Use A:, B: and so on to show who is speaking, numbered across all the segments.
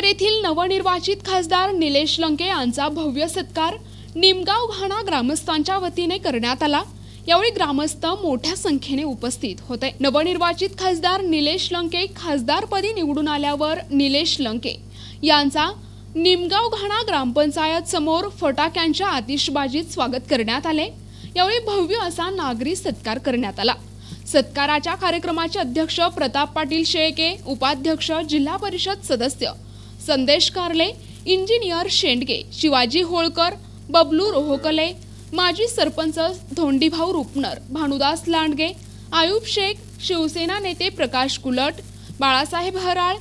A: येथील नवनिर्वाचित खासदार निलेश लंके यांचा भव्य सत्कार निमगाव घाणा ग्रामस्थांच्या वतीने करण्यात आला। यावेळी ग्रामस्थ मोठ्या संख्येने उपस्थित होते। नवनिर्वाचित खासदार निलेश लंके खासदारपदी निवडून आल्यावर निलेश लंके यांचा निमगाव घाणा ग्रामपंचायत समोर फटाक्यांच्या आतिषबाजीत स्वागत करण्यात आले। यावेळी भव्य असा नागरी सत्कार करण्यात आला। सत्काराच्या कार्यक्रमाचे अध्यक्ष प्रताप पाटील शेळके, उपाध्यक्ष जिल्हा परिषद सदस्य संदेश कारले, इंजिनियर शेंडगे, शिवाजी होळकर, बबलू रोहकले, माजी सरपंच धोंडीभाऊ रुपनर, भानुदास लांडगे, आयुब शेख, शिवसेना नेते प्रकाश कुलट, बाळासाहेब हराळ,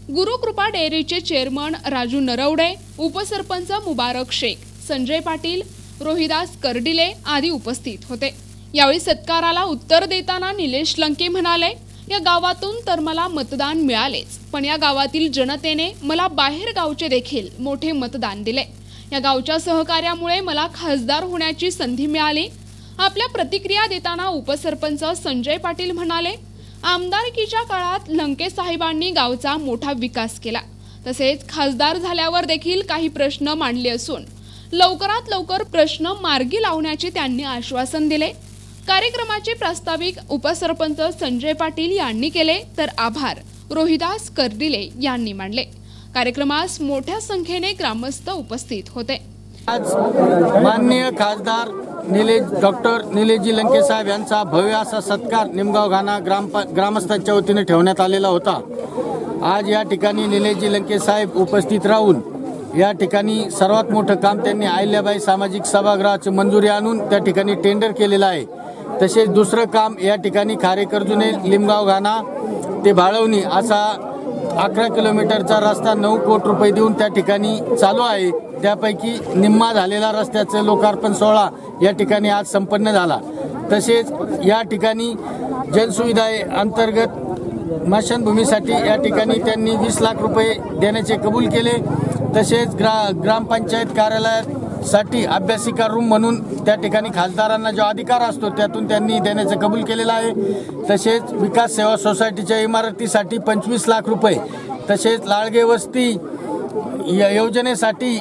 A: गुरुकृपा डेअरीचे चेअरमन राजू नरवडे, उपसरपंच मुबारक शेख, संजय पाटील, रोहिदास कर्डिले आदी उपस्थित होते। यावेळी सत्काराला उत्तर देताना निलेश लंके म्हणाले, या गावातून तर मला मतदान मिळालेच, पण या गावातील जनतेने मला बाहेर गावचे देखील मोठे मतदान दिले। या गावच्या सहकार्यामुळे मला खासदार होण्याची संधी मिळाली। आपल्या प्रतिक्रिया देताना उपसरपंच संजय पाटील म्हणाले, आमदारकीच्या काळात लंके साहेबांनी गावचा मोठा विकास केला। तसेच खासदार झाल्यावर देखील काही प्रश्न मांडले असून लवकरात लवकर प्रश्न मार्गी लावण्याचे त्यांनी आश्वासन दिले। कार्यक्रमाचे प्रास्ताविक उपसरपंच संजय पाटील यांनी केले, तर आभार रोहिदास कर्डिले यांनी मानले। कार्यक्रमास मोठ्या संख्येने ग्रामस्थ उपस्थित होते।
B: आज माननीय खासदार डॉक्टर निलेशजी लंके साहेब यांचा भव्य असा सत्कार निमगाव घाणा ग्रामस्थांच्या वतीने ठेवण्यात आलेला होता। आज या ठिकाणी निलेशजी लंके साहेब उपस्थित राहून या ठिकाणी सर्वात मोठं काम त्यांनी अहिल्याबाई सामाजिक सभागृहाची मंजुरी आणून त्या ठिकाणी टेंडर केलेलं आहे। तसेच दुसरं काम या ठिकाणी खारेकर्जुने लिमगाव घाणा ते भाळवणी असा 11 किलोमीटरचा रस्ता 9 कोटी रुपये देऊन त्या ठिकाणी चालू आहे। त्यापैकी निम्मा झालेला रस्त्याचं लोकार्पण सोहळा या ठिकाणी आज संपन्न झाला। तसेच या ठिकाणी जनसुविधा अंतर्गत स्मशानभूमीसाठी या ठिकाणी त्यांनी 20 लाख रुपये देण्याचे कबूल केले। तसेच ग्रामपंचायत कार्यालयासाठी अभ्यासिका रूम म्हणून त्या ठिकाणी खासदारांना जो अधिकार असतो त्यातून त्यांनी देण्याचं कबूल केलेलं आहे। तसेच विकास सेवा सोसायटीच्या इमारतीसाठी 25 लाख रुपये, तसेच लाळगे वस्ती योजनेसाठी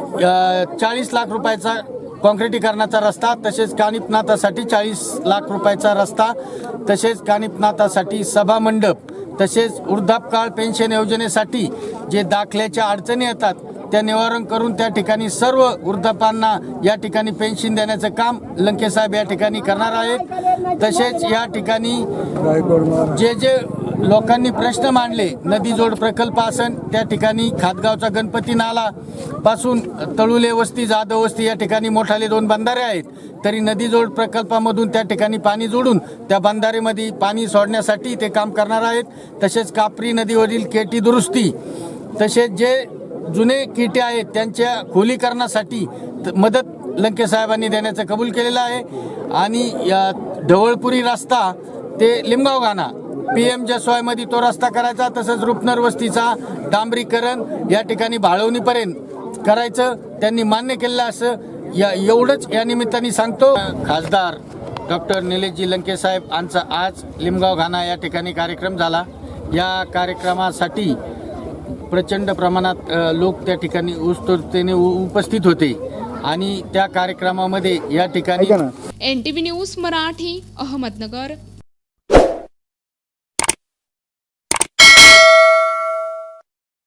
B: 40 लाख रुपयाचा कॉन्क्रिटीकरणाचा रस्ता, तसेच कानिपनाथासाठी 40 लाख रुपयाचा रस्ता, तसेच कानिपनाथासाठी सभा मंडप, तसेच वृद्धापकाळ पेन्शन योजनेसाठी जे दाखल्याच्या अडचणी येतात त्या निवारण करून त्या ठिकाणी सर्व वृद्धापांना या ठिकाणी पेन्शन देण्याचं काम लंके साहेब या ठिकाणी करणार आहेत। तसेच या ठिकाणी जे लोकांनी प्रश्न मांडले, नदी जोड प्रकल्प असन त्या ठिकाणी खातगावचा गणपती नाला पासून तळुले वस्ती, जाधव वस्ती या ठिकाणी मोठाले 2 बंधारे आहेत, तरी नदी जोड प्रकल्पामधून त्या ठिकाणी पाणी जोडून त्या बंधारेमध्ये पाणी सोडण्यासाठी ते काम करणार आहेत। तसेच कापरी नदीवरील केटी दुरुस्ती, तसेच जे जुने किटे आहेत त्यांच्या खोलीकरणासाठी मदत लंके साहेबांनी देण्याचं कबूल केलेलं आहे। आणि या ढवळपुरी रस्ता ते लिमगाव घाणा PM जसवायमध्ये तो रस्ता करायचा, तसंच रुपनर वस्तीचा डांबरीकरण या ठिकाणी भाळवणीपर्यंत करायचं त्यांनी मान्य केलेलं असं एवढंच या निमित्ताने सांगतो। खासदार डॉक्टर निलेशजी लंके साहेब यांचा आज लिमगाव घाणा या ठिकाणी कार्यक्रम झाला। या कार्यक्रमासाठी प्रचंड प्रमाणात लोक त्या ठिकाणी उत्स्फूर्ततेने उपस्थित होते आणि त्या कार्यक्रमामध्ये या ठिकाणी
A: NTV न्यूज मराठी, अहमदनगर।